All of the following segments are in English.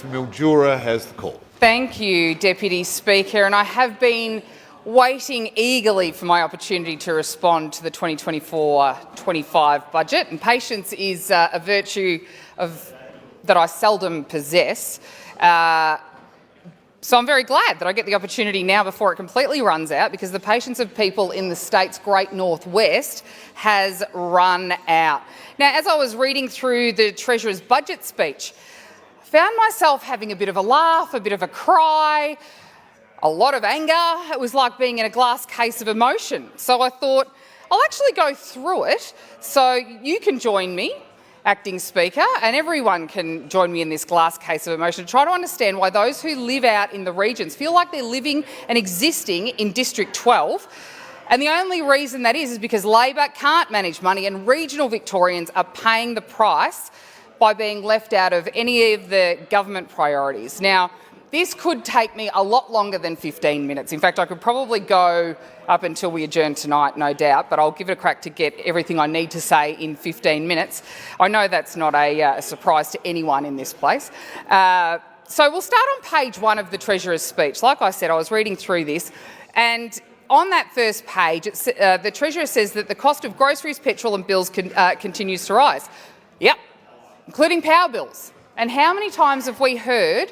for Mildura has the call. Thank you, Deputy Speaker, and I have been waiting eagerly for my opportunity to respond to the 2024-25 budget, and patience is a virtue that I seldom possess. So I'm very glad that I get the opportunity now before it completely runs out, because the patience of people in the state's great northwest has run out. Now, as I was reading through the Treasurer's budget speech, I found myself having a bit of a laugh, a bit of a cry, a lot of anger. It was like being in a glass case of emotion. So I thought, I'll actually go through it so you can join me, Acting Speaker, and everyone can join me in this glass case of emotion to try to understand why those who live out in the regions feel like they're living and existing in District 12. And the only reason that is because Labor can't manage money, and regional Victorians are paying the price by being left out of any of the government priorities. Now, this could take me a lot longer than 15 minutes. In fact, I could probably go up until we adjourn tonight, no doubt, but I'll give it a crack to get everything I need to say in 15 minutes. I know that's not a surprise to anyone in this place. So we'll start on page 1 of the Treasurer's speech. Like I said, I was reading through this, and on that first page, the Treasurer says that the cost of groceries, petrol and bills continues to rise. Yep, including power bills. And how many times have we heard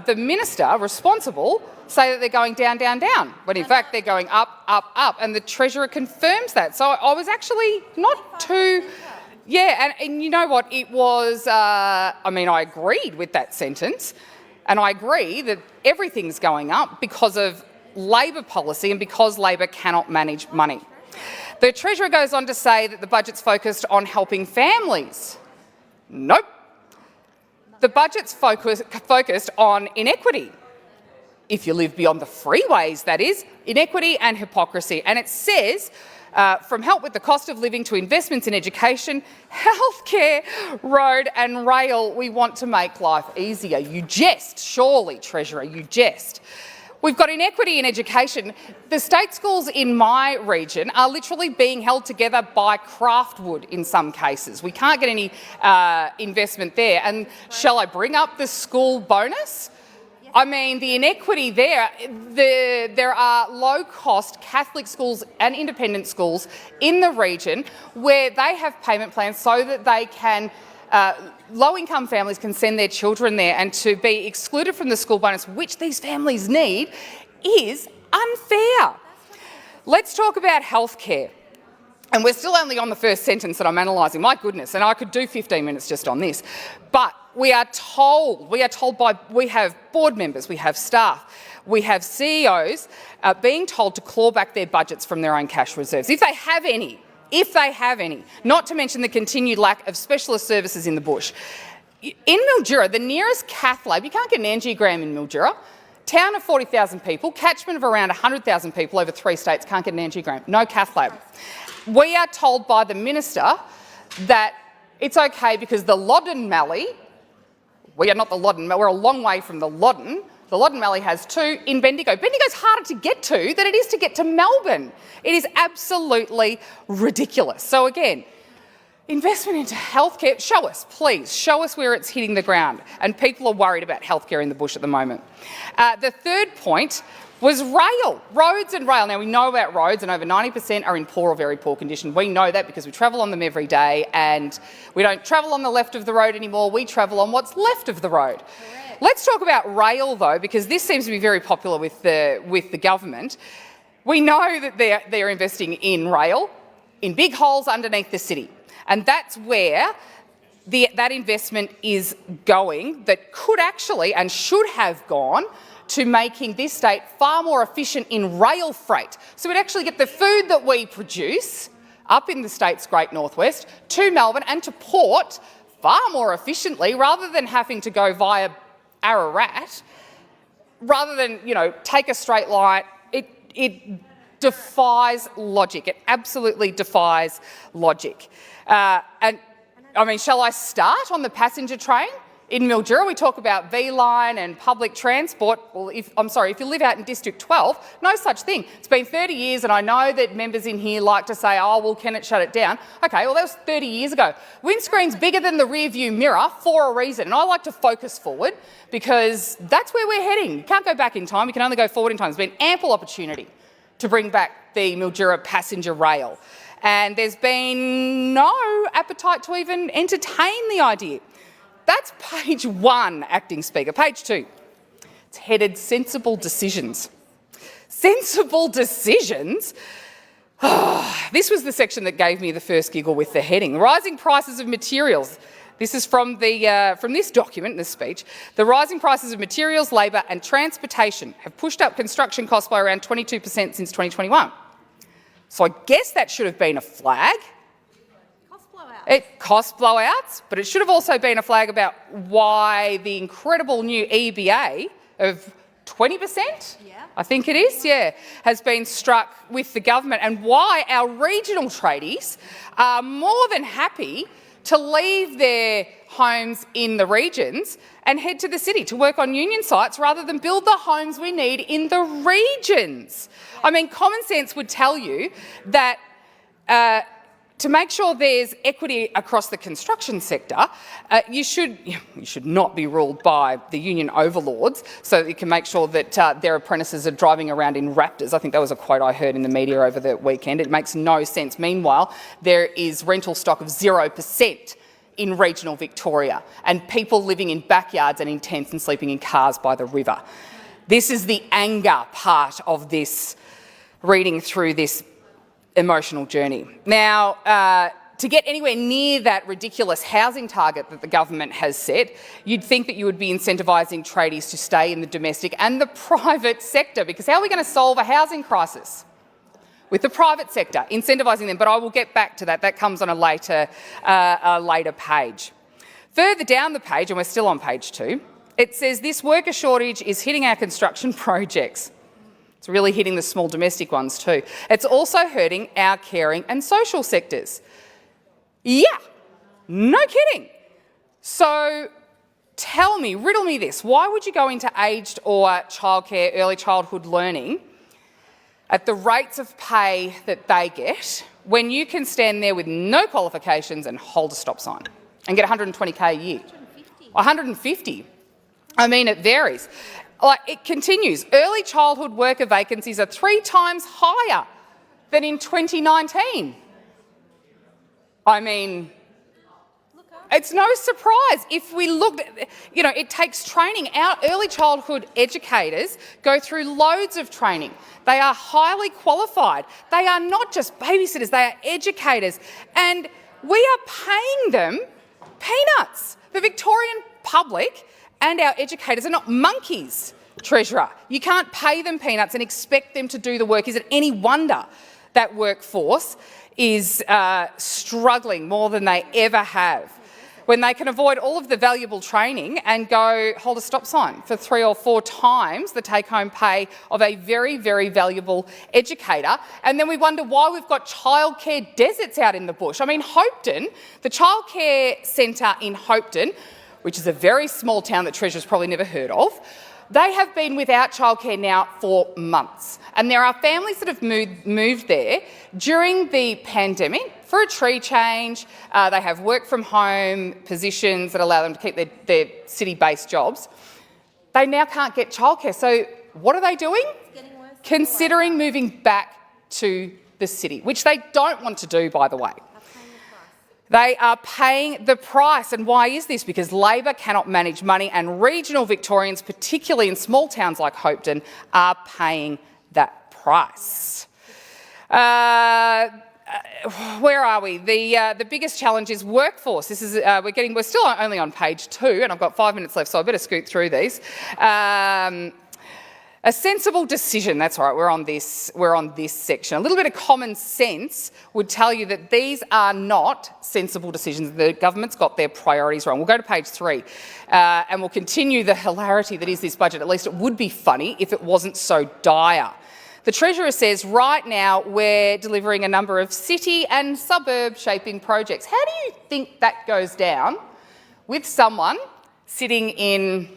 the minister responsible say that they're going down, down, down, when in fact they're going up, up, up, and the Treasurer confirms that. So I was actually not too... Yeah, and you know what, it was... I agreed with that sentence, and I agree that everything's going up because of Labor policy and because Labor cannot manage money. The Treasurer goes on to say that the budget's focused on helping families. Nope. The budget's focused on inequity. If you live beyond the freeways, that is, inequity and hypocrisy. And it says, from help with the cost of living to investments in education, healthcare, road and rail, we want to make life easier. You jest, surely, Treasurer, you jest. We've got inequity in education. The state schools in my region are literally being held together by craftwood in some cases. We can't get any investment there. And shall I bring up the school bonus? I mean, the inequity there, there are low-cost Catholic schools and independent schools in the region where they have payment plans so that they can low-income families can send their children there, and to be excluded from the school bonus, which these families need, is unfair. Let's talk about healthcare. And we're still only on the first sentence that I'm analysing. My goodness, and I could do 15 minutes just on this. But we have board members, we have staff, we have CEOs being told to claw back their budgets from their own cash reserves, if they have any, not to mention the continued lack of specialist services in the bush. In Mildura, the nearest cath lab, you can't get an angiogram in Mildura. Town of 40,000 people, catchment of around 100,000 people over 3 states, can't get an angiogram, no cath lab. We are told by the minister that it's okay because the Loddon Mallee, we are not the Loddon, we're a long way from the Loddon. The Loddon Mallee has 2 in Bendigo. Bendigo's harder to get to than it is to get to Melbourne. It is absolutely ridiculous. So again, investment into healthcare, show us, please, show us where it's hitting the ground. And people are worried about healthcare in the bush at the moment. The third point was rail, roads and rail. Now, we know about roads, and over 90% are in poor or very poor condition. We know that because we travel on them every day, and we don't travel on the left of the road anymore, we travel on what's left of the road. Correct. Let's talk about rail, though, because this seems to be very popular with the government. We know that they're investing in rail, in big holes underneath the city, and that's where that investment is going, that could actually and should have gone to making this state far more efficient in rail freight. So we'd actually get the food that we produce up in the state's great northwest to Melbourne and to port far more efficiently, rather than having to go via Ararat, rather than, take a straight line. It defies logic. It absolutely defies logic. Shall I start on the passenger train? In Mildura, we talk about V-Line and public transport. Well, if you live out in District 12, no such thing. It's been 30 years, and I know that members in here like to say, oh, well, can it shut it down? Okay, well, that was 30 years ago. Windscreen's bigger than the rear-view mirror for a reason, and I like to focus forward because that's where we're heading. You can't go back in time, you can only go forward in time. There's been ample opportunity to bring back the Mildura passenger rail, and there's been no appetite to even entertain the idea. That's page 1, Acting Speaker. Page 2. It's headed Sensible Decisions. Sensible decisions? This was the section that gave me the first giggle with the heading. Rising prices of materials. This is from this document, this speech. The rising prices of materials, labour and transportation have pushed up construction costs by around 22% since 2021. So I guess that should have been a flag. It cost blowouts, but it should have also been a flag about why the incredible new EBA of 20%, I think it is, has been struck with the government, and why our regional tradies are more than happy to leave their homes in the regions and head to the city to work on union sites rather than build the homes we need in the regions. I mean, common sense would tell you that to make sure there's equity across the construction sector, you should not be ruled by the union overlords so that you can make sure that their apprentices are driving around in Raptors. I think that was a quote I heard in the media over the weekend. It makes no sense. Meanwhile, there is rental stock of 0% in regional Victoria and people living in backyards and in tents and sleeping in cars by the river. This is the anger part of this, reading through this emotional journey. Now, to get anywhere near that ridiculous housing target that the government has set, you'd think that you would be incentivising tradies to stay in the domestic and the private sector, because how are we going to solve a housing crisis? With the private sector, incentivising them, but I will get back to that. That comes on a later page. Further down the page, and we're still on page 2, it says this worker shortage is hitting our construction projects. It's really hitting the small domestic ones too. It's also hurting our caring and social sectors. Yeah, no kidding. So tell me, riddle me this, why would you go into aged or childcare, early childhood learning at the rates of pay that they get when you can stand there with no qualifications and hold a stop sign and get $120K a year? 150. I mean, it varies. It continues. Early childhood worker vacancies are 3 times higher than in 2019. I mean, it's no surprise. If we look, it takes training. Our early childhood educators go through loads of training. They are highly qualified. They are not just babysitters, they are educators. And we are paying them peanuts. The Victorian public and our educators are not monkeys, Treasurer. You can't pay them peanuts and expect them to do the work. Is it any wonder that workforce is struggling more than they ever have when they can avoid all of the valuable training and go hold a stop sign for 3 or 4 times the take-home pay of a very, very valuable educator? And then we wonder why we've got childcare deserts out in the bush. I mean, Hopeton, the childcare centre in Hopeton, which is a very small town that Treasurer's probably never heard of, they have been without childcare now for months. And there are families that have moved there during the pandemic for a tree change. They have work from home positions that allow them to keep their city-based jobs. They now can't get childcare. So what are they doing? Considering moving back to the city, which they don't want to do, by the way. They are paying the price. And why is this? Because Labor cannot manage money, and regional Victorians, particularly in small towns like Hopeton, are paying that price. Where are we? The biggest challenge is workforce. This is we're still only on page 2, and I've got 5 minutes left, so I better scoot through these. A sensible decision, that's right, we're on this section. A little bit of common sense would tell you that these are not sensible decisions. The government's got their priorities wrong. We'll go to page 3 and we'll continue the hilarity that is this budget. At least it would be funny if it wasn't so dire. The Treasurer says right now we're delivering a number of city and suburb shaping projects. How do you think that goes down with someone sitting in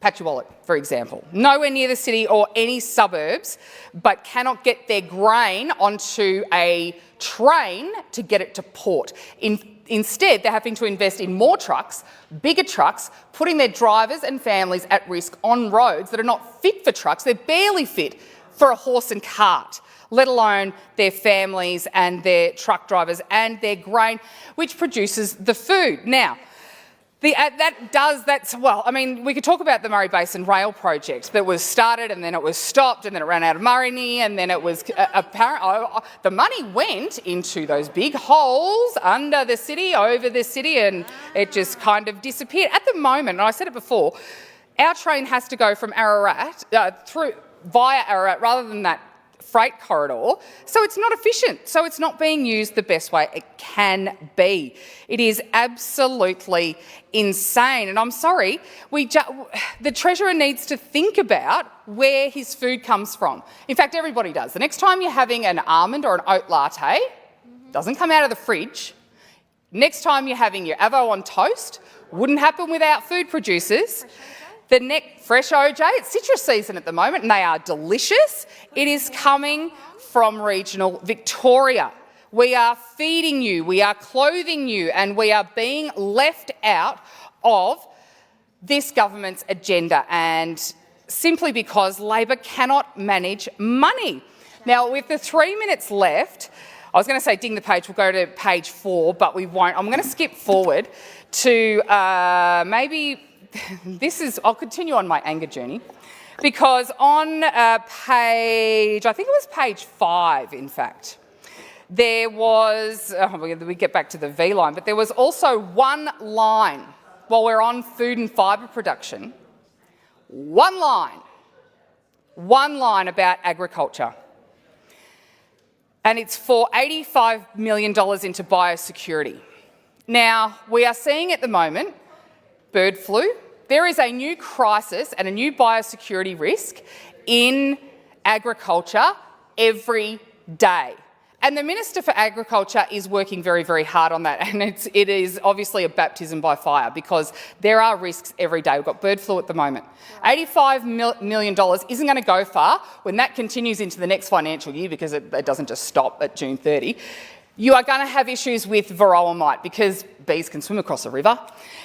Patchewallet, for example, nowhere near the city or any suburbs, but cannot get their grain onto a train to get it to port. Instead, they're having to invest in more trucks, bigger trucks, putting their drivers and families at risk on roads that are not fit for trucks. They're barely fit for a horse and cart, let alone their families and their truck drivers and their grain, which produces the food. Now, we could talk about the Murray Basin Rail project that was started and then it was stopped and then it ran out of money and then it was the money went into those big holes under the city, over the city, and it just kind of disappeared. At the moment, and I said it before, our train has to go from Ararat via Ararat rather than that freight corridor, so it's not efficient, so it's not being used the best way it can be. It is absolutely insane, and I'm sorry, the Treasurer needs to think about where his food comes from. In fact, everybody does. The next time you're having an almond or an oat latte, doesn't come out of the fridge. Next time you're having your avo on toast, wouldn't happen without food producers. Fresh OJ, it's citrus season at the moment and they are delicious. It is coming from regional Victoria. We are feeding you, we are clothing you, and we are being left out of this government's agenda, and simply because Labor cannot manage money. Now, with the 3 minutes left, I was going to say ding the page, we'll go to page 4, but we won't. I'm going to skip forward to I'll continue on my anger journey, because on page, I think it was page 5, in fact, there was, we get back to the V line, but there was also one line, while we're on food and fibre production, one line about agriculture. And it's for $85 million into biosecurity. Now, we are seeing at the moment bird flu. There is a new crisis and a new biosecurity risk in agriculture every day. And the Minister for Agriculture is working very, very hard on that. And it is obviously a baptism by fire, because there are risks every day. We've got bird flu at the moment. $85 million isn't going to go far when that continues into the next financial year, because it doesn't just stop at June 30. You are going to have issues with varroa mite because bees can swim across a river.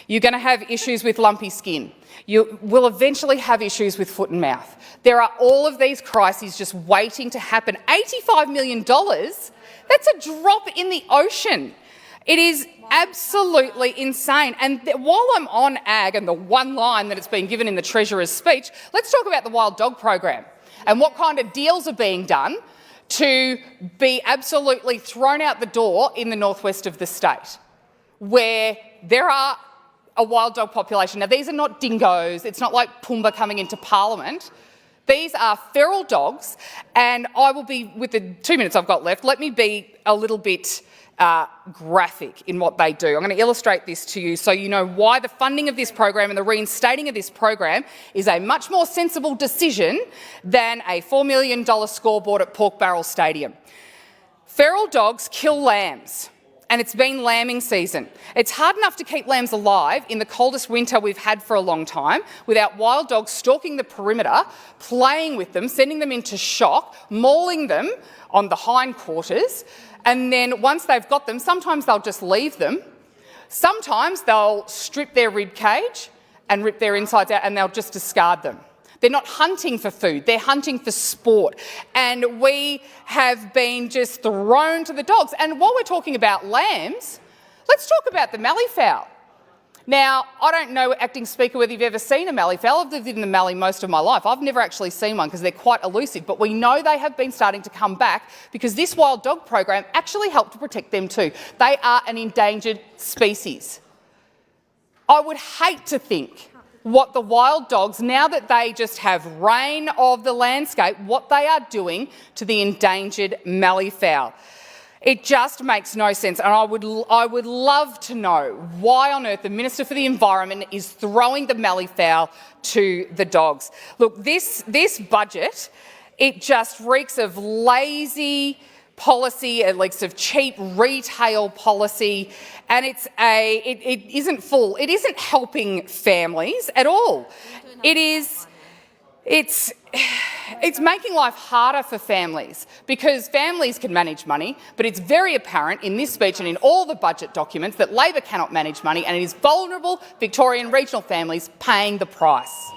You're going to have issues with lumpy skin. You will eventually have issues with foot and mouth. There are all of these crises just waiting to happen. $85 million, that's a drop in the ocean. It is absolutely insane. And while I'm on ag and the one line that it's been given in the Treasurer's speech, let's talk about the wild dog program and what kind of deals are being done to be absolutely thrown out the door in the northwest of the state, where there are a wild dog population. Now, these are not dingoes. It's not like Pumbaa coming into Parliament. These are feral dogs, and I will be, with the 2 minutes I've got left, let me be a little bit graphic in what they do. I'm going to illustrate this to you so you know why the funding of this program and the reinstating of this program is a much more sensible decision than a $4 million scoreboard at Pork Barrel Stadium. Feral dogs kill lambs, and it's been lambing season. It's hard enough to keep lambs alive in the coldest winter we've had for a long time without wild dogs stalking the perimeter, playing with them, sending them into shock, mauling them on the hindquarters, and then once they've got them, sometimes they'll just leave them. Sometimes they'll strip their rib cage and rip their insides out, and they'll just discard them. They're not hunting for food, they're hunting for sport. And we have been just thrown to the dogs. And while we're talking about lambs, let's talk about the malleefowl. Now, I don't know, Acting Speaker, whether you've ever seen a malleefowl. I've lived in the mallee most of my life. I've never actually seen one because they're quite elusive, but we know they have been starting to come back because this wild dog program actually helped to protect them too. They are an endangered species. I would hate to think what the wild dogs, now that they just have reign of the landscape, what they are doing to the endangered malleefowl. It just makes no sense, and I would love to know why on earth the Minister for the Environment is throwing the malleefowl to the dogs. Look, this budget, it just reeks of lazy policy, a like sort of cheap retail policy, and it isn't full. It isn't helping families at all. It's making life harder for families because families can manage money, but it's very apparent in this speech and in all the budget documents that Labor cannot manage money, and it is vulnerable Victorian regional families paying the price.